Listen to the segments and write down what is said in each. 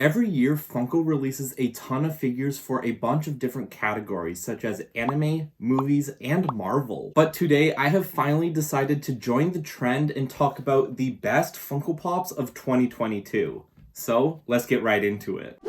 Every year, Funko releases a ton of figures for a bunch of different categories, such as anime, movies, and Marvel. But today, I have finally decided to join the trend and talk about the best Funko Pops of 2022. So, let's get right into it.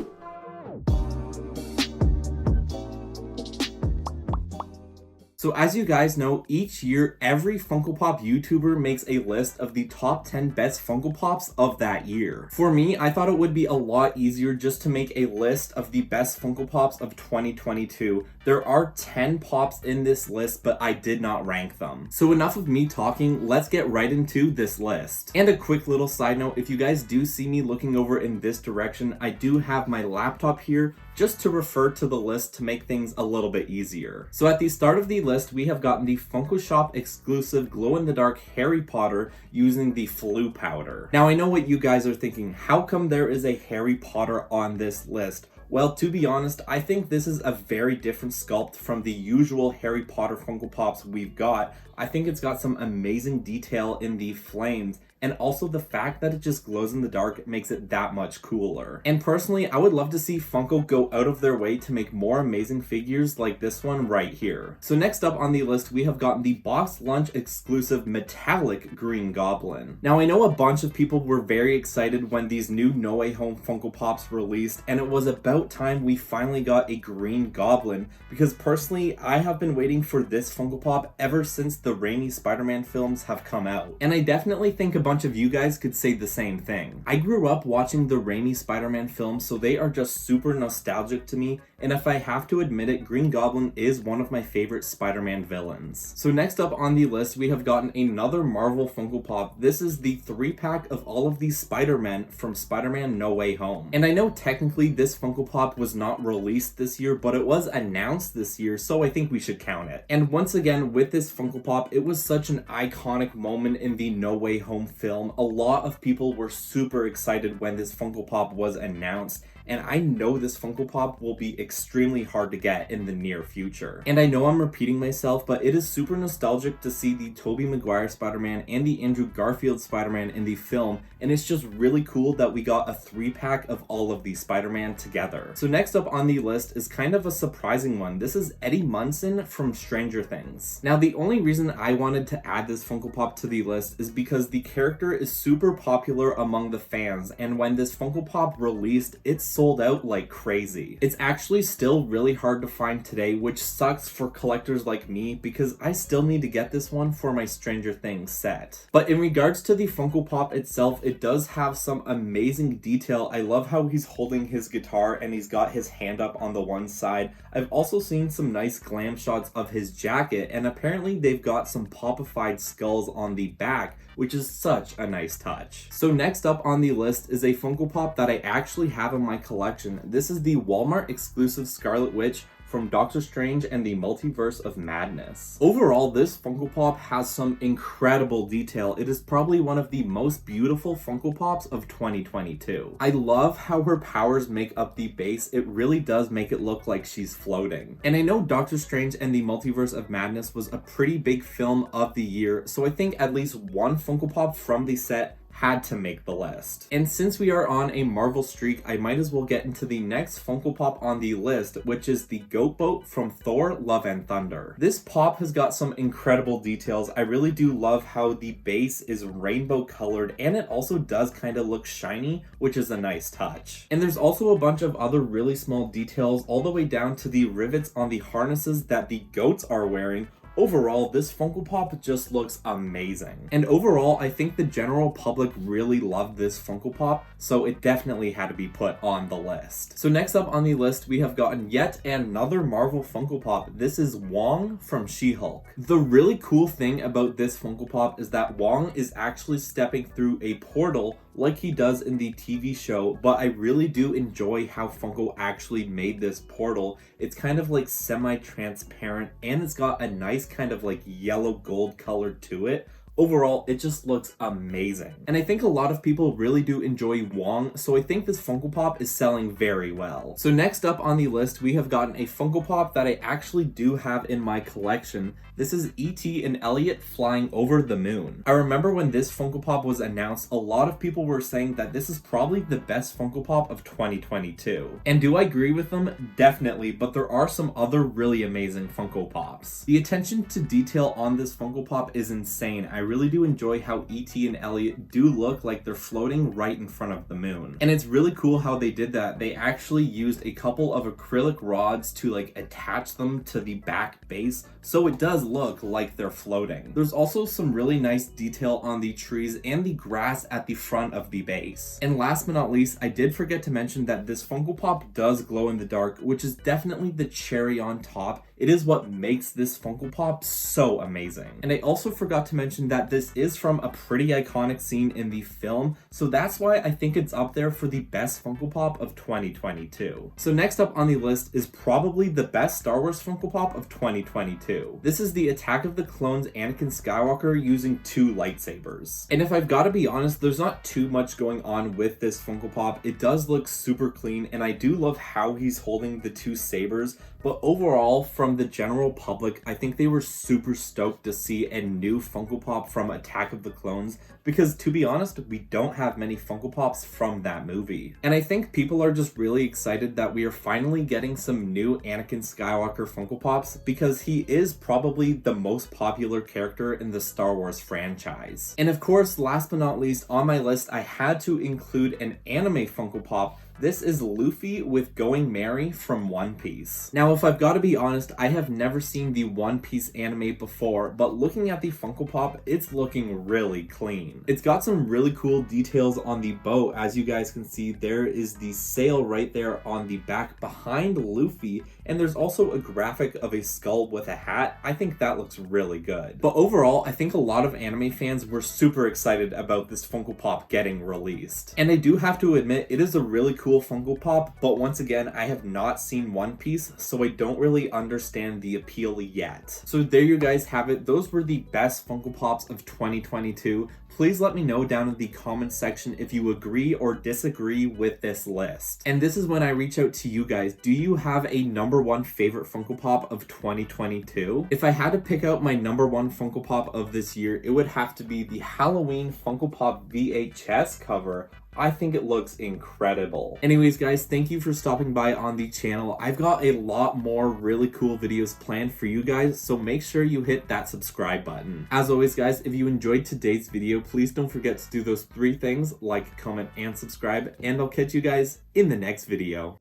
So as you guys know, each year, every Funko Pop YouTuber makes a list of the top 10 best Funko Pops of that year. For me, I thought it would be a lot easier just to make a list of the best Funko Pops of 2022. There are 10 pops in this list, but I did not rank them. So enough of me talking, let's get right into this list. And a quick little side note, if you guys do see me looking over in this direction, I do have my laptop here just to refer to the list to make things a little bit easier. So at the start of the list, we have gotten the Funko Shop exclusive glow-in-the-dark Harry Potter using the Flu powder. Now I know what you guys are thinking, how come there is a Harry Potter on this list? Well, to be honest, I think this is a very different sculpt from the usual Harry Potter Funko Pops we've got. I think it's got some amazing detail in the flames, and also the fact that it just glows in the dark makes it that much cooler. And personally, I would love to see Funko go out of their way to make more amazing figures like this one right here. So next up on the list, we have gotten the Box Lunch exclusive metallic Green Goblin. Now I know a bunch of people were very excited when these new No Way Home Funko Pops released, and it was about time we finally got a Green Goblin, because personally, I have been waiting for this Funko Pop ever since the Raimi Spider-Man films have come out. And I definitely think a bunch of you guys could say the same thing. I grew up watching the Raimi Spider-Man films, so they are just super nostalgic to me, and if I have to admit it, Green Goblin is one of my favorite Spider-Man villains. So next up on the list, we have gotten another Marvel Funko Pop. This is the 3-pack of all of these Spider-Men from Spider-Man No Way Home. And I know technically this Funko Pop was not released this year, but it was announced this year, so I think we should count it. And once again, with this Funko Pop, it was such an iconic moment in the No Way Home film. A lot of people were super excited when this Funko Pop was announced, and I know this Funko Pop will be extremely hard to get in the near future. And I know I'm repeating myself, but it is super nostalgic to see the Tobey Maguire Spider-Man and the Andrew Garfield Spider-Man in the film, and it's just really cool that we got a 3-pack of all of these Spider-Man together. So next up on the list is kind of a surprising one. This is Eddie Munson from Stranger Things. Now the only reason I wanted to add this Funko Pop to the list is because the character is super popular among the fans, and when this Funko Pop released, it's sold out like crazy. It's actually still really hard to find today, which sucks for collectors like me because I still need to get this one for my Stranger Things set. But in regards to the Funko Pop itself, it does have some amazing detail. I love how he's holding his guitar and he's got his hand up on the one side. I've also seen some nice glam shots of his jacket, and apparently they've got some popified skulls on the back, which is such a nice touch. So next up on the list is a Funko Pop that I actually have in my collection. This is the Walmart exclusive Scarlet Witch from Doctor Strange and the Multiverse of Madness. Overall, this Funko Pop has some incredible detail. It is probably one of the most beautiful Funko Pops of 2022. I love how her powers make up the base. It really does make it look like she's floating. And I know Doctor Strange and the Multiverse of Madness was a pretty big film of the year, so I think at least one Funko Pop from the set had to make the list. And since we are on a Marvel streak, I might as well get into the next Funko Pop on the list, which is the Goat Boat from Thor: Love and Thunder. This pop has got some incredible details. I really do love how the base is rainbow colored, and it also does kind of look shiny, which is a nice touch. And there's also a bunch of other really small details, all the way down to the rivets on the harnesses that the goats are wearing. Overall, this Funko Pop just looks amazing. And overall, I think the general public really loved this Funko Pop, so it definitely had to be put on the list. So next up on the list, we have gotten yet another Marvel Funko Pop. This is Wong from She-Hulk. The really cool thing about this Funko Pop is that Wong is actually stepping through a portal like he does in the TV show, but I really do enjoy how Funko actually made this portal. It's kind of like semi-transparent, and it's got a nice kind of like yellow gold color to it. Overall, it just looks amazing. And I think a lot of people really do enjoy Wong, so I think this Funko Pop is selling very well. So next up on the list, we have gotten a Funko Pop that I actually do have in my collection. This is E.T. and Elliot flying over the moon. I remember when this Funko Pop was announced, a lot of people were saying that this is probably the best Funko Pop of 2022. And do I agree with them? Definitely, but there are some other really amazing Funko Pops. The attention to detail on this Funko Pop is insane. I really do enjoy how E.T. and Elliot do look like they're floating right in front of the moon. And it's really cool how they did that. They actually used a couple of acrylic rods to like attach them to the back base, so it does look like they're floating. There's also some really nice detail on the trees and the grass at the front of the base. And last but not least, I did forget to mention that this Funko Pop does glow in the dark, which is definitely the cherry on top. It is what makes this Funko Pop so amazing. And I also forgot to mention that this is from a pretty iconic scene in the film, so that's why I think it's up there for the best Funko Pop of 2022. So next up on the list is probably the best Star Wars Funko Pop of 2022. This is the Attack of the Clones Anakin Skywalker using 2 lightsabers. And if I've got to be honest, there's not too much going on with this Funko Pop. It does look super clean, and I do love how he's holding the 2 sabers, but overall, from the general public, I think they were super stoked to see a new Funko Pop from Attack of the Clones, because to be honest, we don't have many Funko Pops from that movie. And I think people are just really excited that we are finally getting some new Anakin Skywalker Funko Pops, because he is probably the most popular character in the Star Wars franchise. And of course, last but not least, on my list, I had to include an anime Funko Pop. This is Luffy with Going Merry from One Piece. Now, if I've got to be honest, I have never seen the One Piece anime before, but looking at the Funko Pop, it's looking really clean. It's got some really cool details on the boat. As you guys can see, there is the sail right there on the back behind Luffy, and there's also a graphic of a skull with a hat. I think that looks really good. But overall, I think a lot of anime fans were super excited about this Funko Pop getting released. And I do have to admit, it is a really cool Funko Pop, but once again, I have not seen One Piece, so I don't really understand the appeal yet. So there you guys have it. Those were the best Funko Pops of 2022. Please let me know down in the comments section if you agree or disagree with this list. And this is when I reach out to you guys. Do you have a number 1 favorite Funko Pop of 2022? If I had to pick out my number 1 Funko Pop of this year, it would have to be the Halloween Funko Pop VHS cover. I think it looks incredible. Anyways, guys, thank you for stopping by on the channel. I've got a lot more really cool videos planned for you guys, so make sure you hit that subscribe button. As always, guys, if you enjoyed today's video, please don't forget to do those 3 things: like, comment, and subscribe, and I'll catch you guys in the next video.